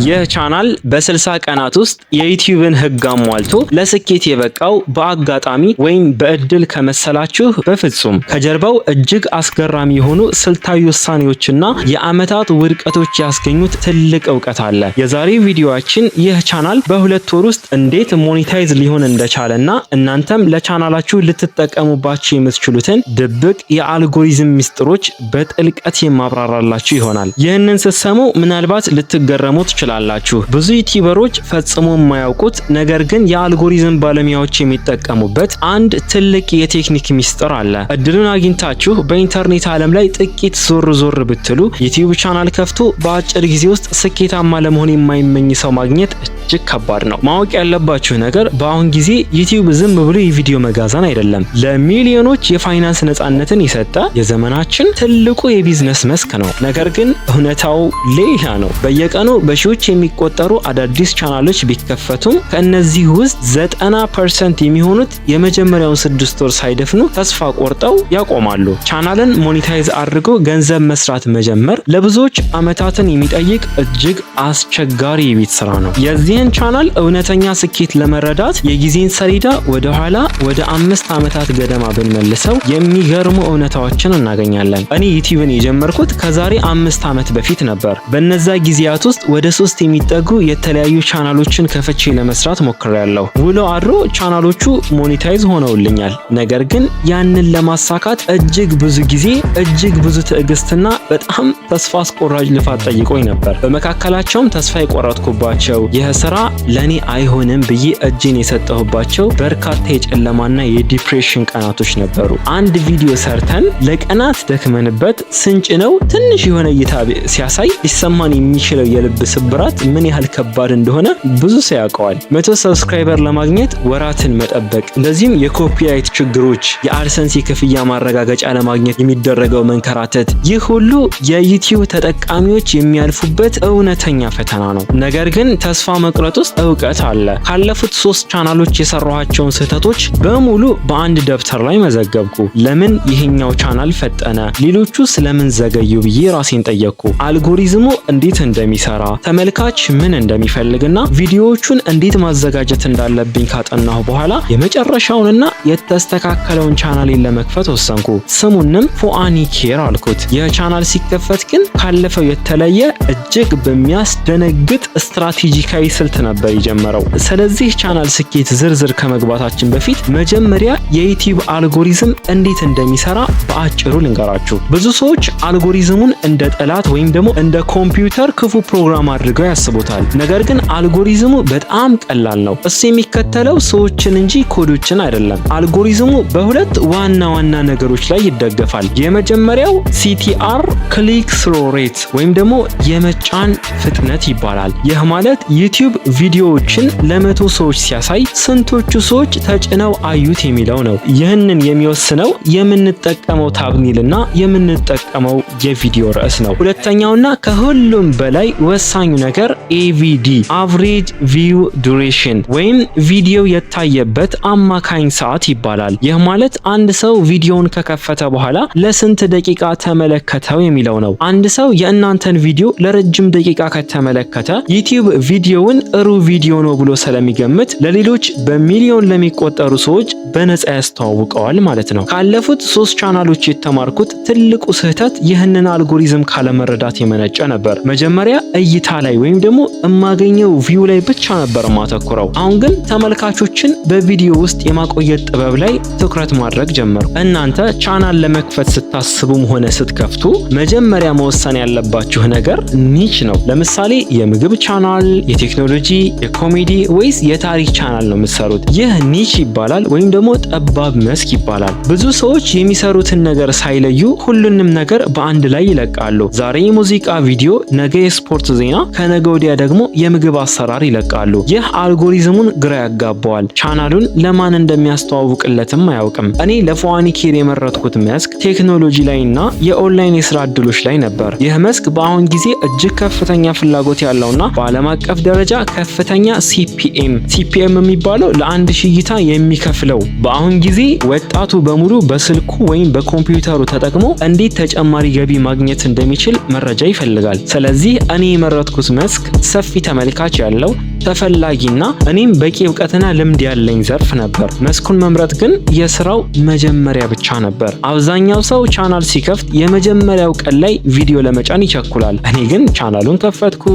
ይህ ቻናል በ60 ቀናት ውስጥ የዩቲዩብን ህግ አሟልቶ ለስኬት የበቃው በአጋጣሚ ወይም በእድል ከመሰላችሁ በፍጹም ከጀርባው እጅግ አስገራሚ የሆኑ ስልታዊ ውሳኔዎችና የአመታት ውድቀቶች ያስገኙት ትልቅ እውቀት አለ። የዛሬው ቪዲዮአችን ይህ ቻናል በሁለት ወር ውስጥ እንዴት ሞኔታይዝ ሊሆን እንደቻለና እናንተም ለቻናላችሁ ልትጠቀሙባቸው የምትችሉትን ድብቅ የአልጎሪዝም ሚስጥሮች በጥልቀት የማብራራላችሁ ይሆናል። ይህንን ስትሰሙ ምናልባት ልትገረሙ ትችላላችሁ። ብዙ ዩቲዩበሮች ፈጽሞ የማያውቁት ነገር ግን የአልጎሪዝም ባለሙያዎች የሚጠቀሙበት አንድ ትልቅ የቴክኒክ ሚስጥር አለ። እድሉን አግኝታችሁ በኢንተርኔት ዓለም ላይ ጥቂት ዞር ብትሉ ዩቲዩብ ቻናል ከፍቶ በአጭር ጊዜ ውስጥ ስኬታማ ለመሆን የማይመኝ ሰው ማግኘት እጅግ ከባድ ነው። ማወቅ ያለባችሁ ነገር በአሁን ጊዜ ዩቲዩብ ዝም ብሎ የቪዲዮ መጋዘን አይደለም። ለሚሊዮኖች የፋይናንስ ነፃነትን የሰጠ የዘመናችን ትልቁ የቢዝነስ መስክ ነው። ነገር ግን እውነታው ሌላ ነው። በየቀኑ በሺዎች የሚቆጠሩ አዳዲስ ቻናሎች ቢከፈቱም ከእነዚህ ውስጥ 90% የሚሆኑት የመጀመሪያውን 6 ወር ሳይደፍኑ ተስፋ ቆርጠው ያቆማሉ። ቻናልን ሞኔታይዝ አድርጎ ገንዘብ መስራት መጀመር ለብዙዎች አመታትን የሚጠይቅ እጅግ አስቸጋሪ የቤት ስራ ነው። የዚህን ቻናል እውነተኛ ስኬት ለመረዳት የጊዜን ሰሌዳ ወደ ኋላ ወደ 5 አመታት ገደማ ብንመልሰው የሚገርሙ እውነታዎችን እናገኛለን። እኔ ዩቲዩብን የጀመርኩት ከዛሬ 5 አመት በፊት ነበር። በነዛ ጊዜያት ውስጥ ወደ 3 የሚጠጉ የተለያዩ ቻናሎችን ከፍቼ ለመስራት ሞክሬያለሁ። ውሎ አድሮ ቻናሎቹ ሞኔታይዝ ሆነውልኛል። ነገር ግን ያንን ለማሳካት እጅግ ብዙ ጊዜ፣ እጅግ ብዙ ትዕግስትና በጣም ተስፋ አስቆራጭ ልፋት ጠይቆኝ ነበር። በመካከላቸውም ተስፋ የቆረጥኩባቸው ይህ ስራ ለኔ አይሆንም ብዬ እጄን የሰጠሁባቸው በርካታ የጨለማና የዲፕሬሽን ቀናቶች ነበሩ። አንድ ቪዲዮ ሰርተን ለቀናት ደክመንበት ስንጭነው ትንሽ የሆነ እይታ ሲያሳይ ሊሰማን የሚችለው የልብ ስብራት ምን ያህል ከባድ እንደሆነ ብዙ ሰው ያውቀዋል። 100 ሰብስክራይበር ለማግኘት ወራትን መጠበቅ፣ እንደዚህም የኮፒራይት ችግሮች፣ የአድሰንስ የክፍያ ማረጋገጫ ለማግኘት የሚደረገው መንከራተት፣ ይህ ሁሉ የዩቲዩብ ተጠቃሚዎች የሚያልፉበት እውነተኛ ፈተና ነው። ነገር ግን ተስፋ መቁረጥ ውስጥ እውቀት አለ። ካለፉት 3 ቻናሎች የሰራኋቸውን ስህተቶች በሙሉ በአንድ ደብተር ላይ መዘገብኩ። ለምን ይሄኛው ቻናል ፈጠነ፣ ሌሎቹ ስለምን ዘገዩ ብዬ ራሴን ጠየቅኩ። አልጎሪዝሙ እንዴት እንደሚሰራ፣ ተመልካች ምን እንደሚፈልግና ቪዲዮዎቹን እንዴት ማዘጋጀት እንዳለብኝ ካጠናሁ በኋላ የመጨረሻውንና የተስተካከለውን ቻናሌን ለመክፈት ወሰንኩ። ስሙንም ፎአኒ ኬር አልኩት። ይህ ቻናል ሲከፈት ግን ካለፈው የተለየ እጅግ በሚያስደነግጥ ስትራቴጂካዊ ስልት ነበር የጀመረው። ስለዚህ ቻናል ስኬት ዝርዝር ከመግባታችን በፊት መጀመሪያ የዩቲዩብ አልጎሪዝም እንዴት እንደሚሰራ በአጭሩ ልንገራችሁ። ብዙ ሰዎች አልጎሪዝሙን እንደ ጠላት ወይም ደግሞ እንደ ኮምፒውተር ክፉ ፕሮግራም አድርገው ያስቡታል። ነገር ግን አልጎሪዝሙ በጣም ቀላል ነው። እሱ የሚከተለው ሰዎችን እንጂ ኮዶችን አይደለም። አልጎሪዝሙ በሁለት ዋና ነገሮች ላይ ይደገፋል። የመጀመሪያው CTR ክሊክ ስሮ ሬት ወይም ደግሞ የመጫን ፍጥነት ይባላል። ይህ ማለት ዩቲዩብ ቪዲዮዎችን ለ100 ሰዎች ሲያሳይ ስንቶቹ ሰዎች ተጭነው አዩት የሚለው ነው። ይህንን የሚወስነው የምንጠቀመው ታብኒልና የምንጠቀመው የቪዲዮ ርዕስ ነው። ሁለተኛውና ከሁሉም በላይ ወሳኙ ነገር AVD አቨሬጅ ቪው ዱሬሽን ወይም ቪዲዮ የታየበት አማካኝ ሰዓት ይባላል። ይህ ማለት አንድ ሰው ቪዲዮውን ከከፈተ በኋላ ለስንት ደቂቃ ተመለከተው የሚለው ነው። አንድ ሰው የእናንተን ቪዲዮ ለረጅም ደቂቃ ከተመለከተ ዩቲዩብ ቪዲዮውን ጥሩ ቪዲዮ ነው ብሎ ስለሚገምት ለሌሎች በሚሊዮን ለሚቆጠሩ ሰዎች በነፃ ያስተዋውቀዋል ማለት ነው። ካለፉት 3 ቻናሎች የተማርኩት ትልቁ ስህተት ይህንን አልጎሪዝም ካለመረዳት የመነጨ ነበር። መጀመሪያ እይታ ላይ ወይም ደግሞ የማገኘው ቪው ላይ ብቻ ነበር ማተኩረው። አሁን ግን ተመልካቾችን በቪዲዮ ውስጥ የማቆየት ጥበብ ላይ ትኩረት ማድረግ ጀመርኩ። እናንተ ቻናል ለመክፈት ስታስቡም ሆነ ስትከፍቱ መጀመሪያ መወሰን ያለባችሁ ነገር ኒች ነው። ለምሳሌ የምግብ ቻናል፣ የቴክኖሎጂ፣ የኮሜዲ ወይስ የታሪክ ቻናል ነው የምትሰሩት? ይህ ኒች ይባላል ወይም ደግሞ ጠባብ መስክ ይባላል። ብዙ ሰዎች የሚሰሩትን ነገር ሳይለዩ ሁሉንም ነገር በአንድ ላይ ይለቃሉ። ዛሬ የሙዚቃ ቪዲዮ፣ ነገ የስፖርት ዜና፣ ከነገ ወዲያ ደግሞ የምግብ አሰራር ይለቃሉ። ይህ አልጎሪዝሙን ግራ ያጋባዋል። ቻናሉን ለማን እንደሚያስተዋውቅለትም አያውቅም። እኔ ለፎአኒ ኬር የመረጥኩት መስክ ቴክኖሎጂ ላይና የኦንላይን የስራ እድሎች ላይ ነበር። ይህ መስክ በአሁን ጊዜ እጅግ ከፍተኛ ፍላጎት ያለውና በዓለም አቀፍ ደረጃ ከፍተኛ ሲፒኤም የሚባለው ለ1000 እይታ የሚከፍለው። በአሁን ጊዜ ወጣቱ በሙሉ በስልኩ ወይም በኮምፒውተሩ ተጠቅሞ እንዴት ተጨማሪ ገቢ ማግኘት እንደሚችል መረጃ ይፈልጋል። ስለዚህ እኔ የመረጥኩት መስክ ሰፊ ተመልካች ያለው ተፈላጊና እኔም በቂ እውቀትና ልምድ ያለኝ ዘርፍ ነበር። መስኩን መምረጥ ግን የስራው መጀመሪያ ብቻ ነበር። አብዛኛው ሰው ቻናል ሲከፍት የመጀመሪያው ቀን ላይ ቪዲዮ ለመጫን ይቸኩላል። እኔ ግን ቻናሉን ከፈትኩ፣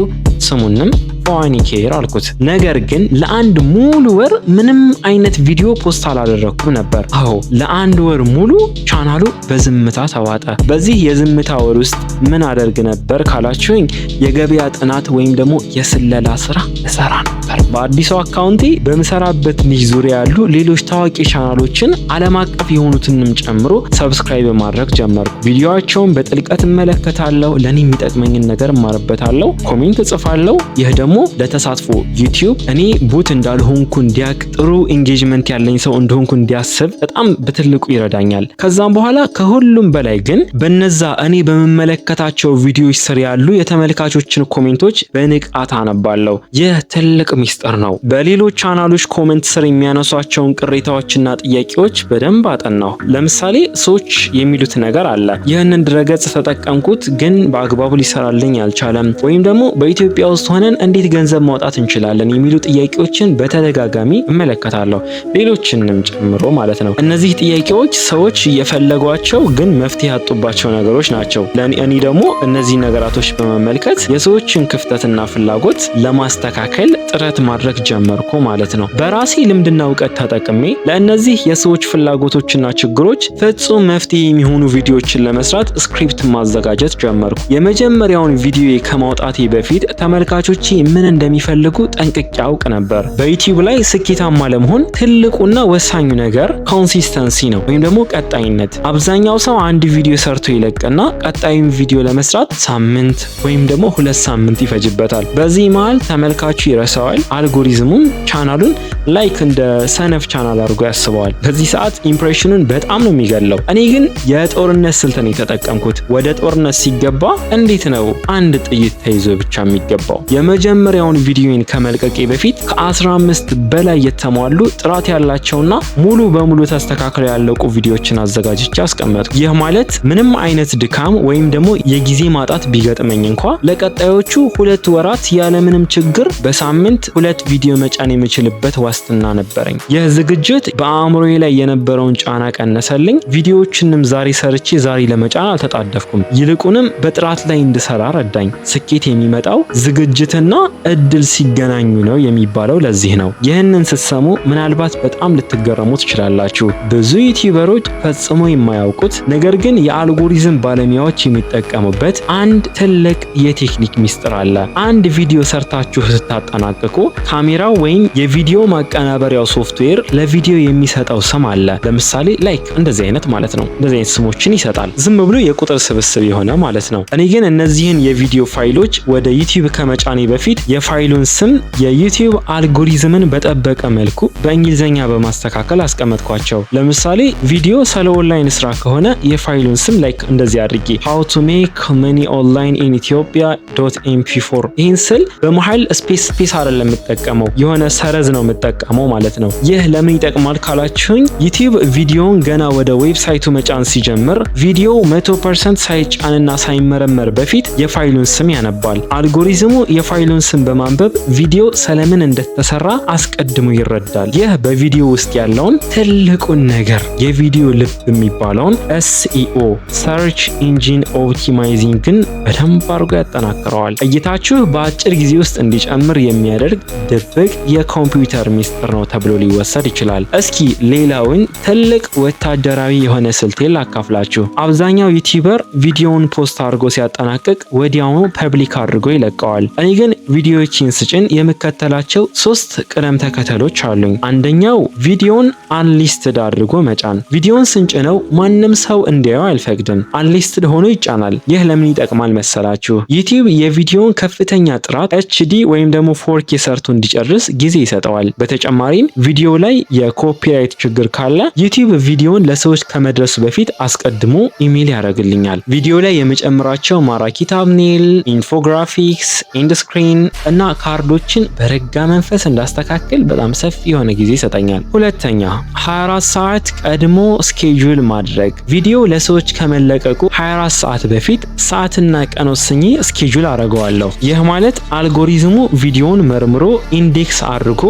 ስሙንም ፎኒኬር አልኩት። ነገር ግን ለአንድ ሙሉ ወር ምንም አይነት ቪዲዮ ፖስት አላደረኩም ነበር። አዎ ለአንድ ወር ሙሉ ቻናሉ በዝምታ ተዋጠ። በዚህ የዝምታ ወር ውስጥ ምን አደርግ ነበር ካላችሁኝ የገበያ ጥናት ወይም ደግሞ የስለላ ስራ እሰራ ነበር። በአዲሱ አካውንቴ በምሰራበት ኒሽ ዙሪያ ያሉ ሌሎች ታዋቂ ቻናሎችን ዓለም አቀፍ የሆኑትንም ጨምሮ ሰብስክራይብ ማድረግ ጀመርኩ። ቪዲዮአቸውን በጥልቀት እመለከታለሁ፣ ለኔ የሚጠቅመኝን ነገር እማርበታለሁ፣ ኮሜንት እጽፋለሁ። ይህ ደግሞ ለተሳትፎ ዩቲዩብ እኔ ቡት እንዳልሆንኩ እንዲያቅ፣ ጥሩ ኢንጌጅመንት ያለኝ ሰው እንደሆንኩ እንዲያስብ በጣም በትልቁ ይረዳኛል። ከዛም በኋላ ከሁሉም በላይ ግን በነዛ እኔ በመመለከታቸው ቪዲዮዎች ስር ያሉ የተመልካቾችን ኮሜንቶች በንቃት አነባለሁ። ይህ ትልቅ ሚስጥር ነው። በሌሎች ቻናሎች ኮሜንት ስር የሚያነሷቸውን ቅሬታዎችና ጥያቄዎች በደንብ አጠናሁ። ለምሳሌ ሰዎች የሚሉት ነገር አለ፣ ይህንን ድረገጽ ተጠቀምኩት ግን በአግባቡ ሊሰራልኝ አልቻለም፣ ወይም ደግሞ በኢትዮጵያ ውስጥ ሆነን እንዴት ገንዘብ ማውጣት እንችላለን የሚሉ ጥያቄዎችን በተደጋጋሚ እመለከታለሁ፣ ሌሎችንም ጨምሮ ማለት ነው። እነዚህ ጥያቄዎች ሰዎች እየፈለጓቸው ግን መፍትሄ ያጡባቸው ነገሮች ናቸው። እኔ ደግሞ እነዚህ ነገራቶች በመመልከት የሰዎችን ክፍተትና ፍላጎት ለማስተካከል ጥረት ማድረግ ጀመርኩ ማለት ነው። በራሴ ልምድና እውቀት ተጠቅሜ ለእነዚህ የሰዎች ፍላጎቶችና ችግሮች ፍጹም መፍትሄ የሚሆኑ ቪዲዮዎችን ለመስራት ስክሪፕት ማዘጋጀት ጀመርኩ። የመጀመሪያውን ቪዲዮ ከማውጣቴ በፊት ተመልካቾቼ ምን እንደሚፈልጉ ጠንቅቄ አውቅ ነበር። በዩቲዩብ ላይ ስኬታማ ለመሆን ትልቁና ወሳኙ ነገር ኮንሲስተንሲ ነው ወይም ደግሞ ቀጣይነት። አብዛኛው ሰው አንድ ቪዲዮ ሰርቶ ይለቅና ቀጣዩን ቪዲዮ ለመስራት ሳምንት ወይም ደግሞ 2 ሳምንት ይፈጅበታል። በዚህ መሃል ተመልካቹ ይረሳዋል፣ አልጎሪዝሙም ቻናሉን ላይክ እንደ ሰነፍ ቻናል አድርጎ ያስበዋል። በዚህ ሰዓት ኢምፕሬሽኑን በጣም ነው የሚገለው። እኔ ግን የጦርነት ስልትን የተጠቀምኩት። ወደ ጦርነት ሲገባ እንዴት ነው አንድ ጥይት ተይዞ ብቻ የሚገባው? የመጀመሪያውን ቪዲዮን ከመልቀቄ በፊት ከ15 በላይ የተሟሉ ጥራት ያላቸውና ሙሉ በሙሉ ተስተካክለው ያለቁ ቪዲዮዎችን አዘጋጅቼ አስቀመጥኩ። ይህ ማለት ምንም አይነት ድካም ወይም ደግሞ የጊዜ ማጣት ቢገጥመኝ እንኳ ለቀጣዮቹ 2 ወራት ያለምንም ችግር በሳምንት 2 ቪዲዮ መጫን የምችልበት ዋስትና ነበረኝ። ይህ ዝግጅት በአእምሮዬ ላይ የነበረውን ጫና ቀነሰልኝ። ቪዲዮዎችንም ዛሬ ሰርቼ ዛሬ ለመጫን አልተጣደፍኩም። ይልቁንም በጥራት ላይ እንድሰራ ረዳኝ። ስኬት የሚመጣው ዝግጅትና እድል ሲገናኙ ነው የሚባለው ለዚህ ነው። ይህንን ስትሰሙ ምናልባት በጣም ልትገረሙ ትችላላችሁ። ብዙ ዩቲዩበሮች ፈጽሞ የማያውቁት ነገር ግን የአልጎሪዝም ባለሙያዎች የሚጠቀሙበት አንድ ትልቅ የቴክኒክ ሚስጥር አለ። አንድ ቪዲዮ ሰርታችሁ ስታጠናቅቁ ካሜራው ወይም የቪዲዮ ማቀናበሪያው ሶፍትዌር ለቪዲዮ የሚሰጠው ስም አለ። ለምሳሌ ላይክ እንደዚህ አይነት ማለት ነው። እንደዚህ አይነት ስሞችን ይሰጣል። ዝም ብሎ የቁጥር ስብስብ የሆነ ማለት ነው። እኔ ግን እነዚህን የቪዲዮ ፋይሎች ወደ ዩቲዩብ ከመጫኔ በፊት የፋይሉን ስም የዩቲዩብ አልጎሪዝምን በጠበቀ መልኩ በእንግሊዝኛ በማስተካከል አስቀመጥኳቸው። ለምሳሌ ቪዲዮ ስለ ኦንላይን ስራ ከሆነ የፋይሉን ስም ላይክ እንደዚህ አድርጌ how to make money online in ethiopia.mp4 ይህን ስል በመሃል ስፔስ አይደለም የምጠቀመው፣ የሆነ ሰረዝ ነው የምጠቀመው ማለት ነው። ይህ ለምን ይጠቅማል ካላችሁኝ ዩቲዩብ ቪዲዮን ገና ወደ ዌብሳይቱ መጫን ሲጀምር ቪዲዮ 100% ሳይጫንና ሳይመረመር በፊት የፋይሉን ስም ያነባል። አልጎሪዝሙ የፋይሉን ስም በማንበብ ቪዲዮ ስለምን እንደተሰራ አስቀድሞ ይረዳል። ይህ በቪዲዮ ውስጥ ያለውን ትልቁን ነገር የቪዲዮ ልብ የሚባለውን SEO Search Engine Optimizing በደንብ አድርጎ ያጠናክረዋል። እይታችሁ በአጭር ጊዜ ውስጥ እንዲጨምር የሚያደርግ ድብቅ የኮምፒውተር ሚስጥር ነው ተብሎ ሊወሰድ ይችላል። እስኪ ሌላውን ትልቅ ወታደራዊ የሆነ ስልት ላካፍላችሁ። አብዛኛው ዩቲዩበር ቪዲዮውን ፖስት አድርጎ ሲያጠናቅቅ ወዲያውኑ ፐብሊክ አድርጎ ይለቀዋል። እኔ ግን ቪዲዮዎችን ስጭን የምከተላቸው 3 ቅደም ተከተሎች አሉኝ። አንደኛው ቪዲዮን አንሊስትድ አድርጎ መጫን። ቪዲዮን ስንጭነው ማንም ሰው እንዲያየው አልፈቅድም፣ አንሊስትድ ሆኖ ይጫናል። ይህ ለምን ይጠቅማል መሰላችሁ? ዩቲዩብ የቪዲዮን ከፍተኛ ጥራት HD ወይም ደግሞ 4K ሰርቶ እንዲጨርስ ጊዜ ይሰጠዋል። በተጨማሪም ቪዲዮ ላይ የኮፒራይት ችግር ካለ ዩቲዩብ ቪዲዮን ለሰዎች ከመድረሱ በፊት አስቀድሞ ኢሜል ያደርግልኛል። ቪዲዮ ላይ የመጨመራቸው ማራኪ ታምኔል፣ ኢንፎግራፊክስ፣ ኢንድ ስክሪን እና ካርዶችን በረጋ መንፈስ እንዳስተካክል በጣም ሰፊ የሆነ ጊዜ ይሰጠኛል። ሁለተኛ 24 ሰዓት ቀድሞ ስኬጁል ማድረግ። ቪዲዮ ለሰዎች ከመለቀቁ 24 ሰዓት በፊት ሰዓትና ቀን ወስኜ ስኬጁል አደርገዋለሁ። ይህ ማለት አልጎሪዝሙ ቪዲዮውን መርምሮ ኢንዴክስ አድርጎ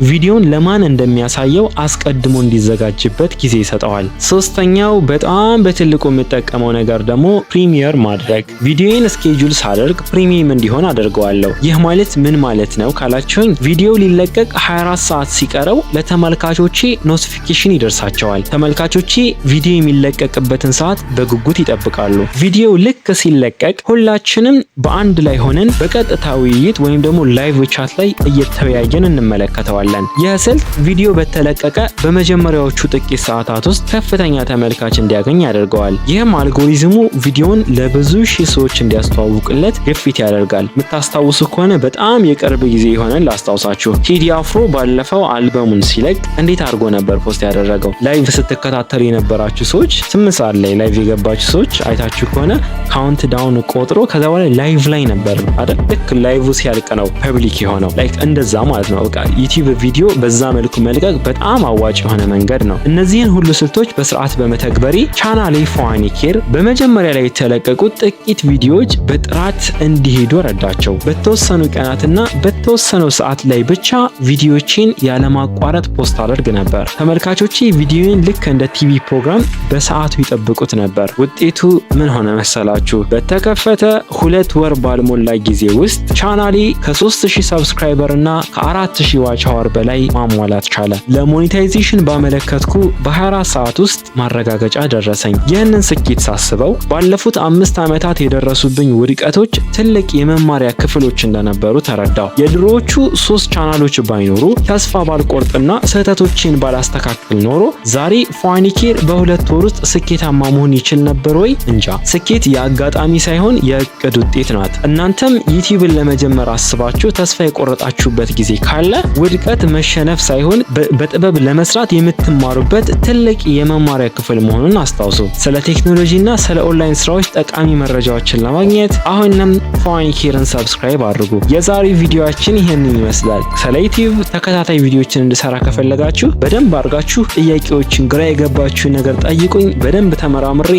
ቪዲዮን ለማን እንደሚያሳየው አስቀድሞ እንዲዘጋጅበት ጊዜ ይሰጠዋል። ሶስተኛው በጣም በትልቁ የምጠቀመው ነገር ደግሞ ፕሪሚየር ማድረግ። ቪዲዮን ስኬጁል ሳደርግ ፕሪሚየም እንዲሆን አደርገዋለሁ። ይህ ማለት ምን ማለት ነው ካላችሁኝ፣ ቪዲዮ ሊለቀቅ 24 ሰዓት ሲቀረው ለተመልካቾቼ ኖቲፊኬሽን ይደርሳቸዋል። ተመልካቾቼ ቪዲዮ የሚለቀቅበትን ሰዓት በጉጉት ይጠብቃሉ። ቪዲዮ ልክ ሲለቀቅ ሁላችንም በአንድ ላይ ሆነን በቀጥታ ውይይት ወይም ደግሞ ላይቭ ቻት ላይ እየተወያየን እንመለከተዋለን። ይህ ስልት ቪዲዮ በተለቀቀ በመጀመሪያዎቹ ጥቂት ሰዓታት ውስጥ ከፍተኛ ተመልካች እንዲያገኝ ያደርገዋል። ይህም አልጎሪዝሙ ቪዲዮን ለብዙ ሺህ ሰዎች እንዲያስተዋውቅለት ግፊት ያደርጋል። የምታስታውሱ ከሆነ በጣም የቅርብ ጊዜ የሆነን ላስታውሳችሁ፣ ቴዲ አፍሮ ባለፈው አልበሙን ሲለቅ እንዴት አድርጎ ነበር ፖስት ያደረገው? ላይቭ ስትከታተሉ የነበራችሁ ሰዎች 8 ሰዓት ላይ ላይቭ የገባችሁ ሰዎች አይታችሁ ከሆነ ካውንት ዳውን ቆጥሮ ከዛ በኋላ ላይቭ ላይ ነበር አይደል? ልክ ላይቭ ሲያልቅ ነው ፐብሊክ የሆነው። ላይክ እንደዛ ማለት ነው። በቃ ዩቲዩብ ቪዲዮ በዛ መልኩ መልቀቅ በጣም አዋጭ የሆነ መንገድ ነው። እነዚህን ሁሉ ስልቶች በስርዓት በመተግበሪ ቻናሌ ፏኒ ኬር በመጀመሪያ ላይ የተለቀቁት ጥቂት ቪዲዮዎች በጥራት እንዲሄዱ ረዳቸው። በተወሰኑ ቀናትና በተወሰነው ሰዓት ላይ ብቻ ቪዲዮዎችን ያለማቋረጥ ፖስት አደርግ ነበር። ተመልካቾቼ ቪዲዮን ልክ እንደ ቲቪ ፕሮግራም በሰዓቱ ይጠብቁት ነበር። ውጤቱ ምን ሆነ መሰላችሁ? በተከፈተ 2 ወር ባልሞላ ጊዜ ውስጥ ቻናሌ ከ3000 ሰብስክራይበር እና ከ4000 ዋች አወር በላይ ማሟላት ቻለ። ለሞኔታይዜሽን ባመለከትኩ በ24 ሰዓት ውስጥ ማረጋገጫ ደረሰኝ። ይህንን ስኬት ሳስበው ባለፉት 5 ዓመታት የደረሱብኝ ውድቀቶች ትልቅ የመማሪያ ክፍሎች እንደነበሩ ተረዳው። የድሮዎቹ 3 ቻናሎች ባይኖሩ ተስፋ ባልቆርጥና ስህተቶችን ባላስተካክል ኖሮ ዛሬ ፏኒ ኬር በ2 ወር ውስጥ ስኬታማ መሆን ይችል ነበር ወይ? እንጃ። ስኬት የአጋጣሚ ሳይሆን የእቅድ ውጤት ናት። እናንተም ዩቲዩብን ለመጀመር አስባችሁ ተስፋ የቆረጣችሁበት ጊዜ ካለ ውድቀት መሸነፍ ሳይሆን በጥበብ ለመስራት የምትማሩበት ትልቅ የመማሪያ ክፍል መሆኑን አስታውሱ። ስለ ቴክኖሎጂና ስለ ኦንላይን ስራዎች ጠቃሚ መረጃዎችን ለማግኘት አሁንም ፏኒ ኬርን ሰብስክራይብ አድርጉ። የዛሬው ቪዲዮአችን ይሄንን ይመስላል። ስለ ዩቲዩብ ተከታታይ ቪዲዮዎችን እንድሰራ ከፈለጋችሁ በደንብ አድርጋችሁ ጥያቄዎችን፣ ግራ የገባችሁ ነገር ጠይቁኝ። በደንብ ተመራምሬ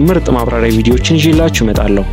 ምርጥ ማብራሪያ ቪዲዮዎችን ይዤላችሁ እመጣለሁ።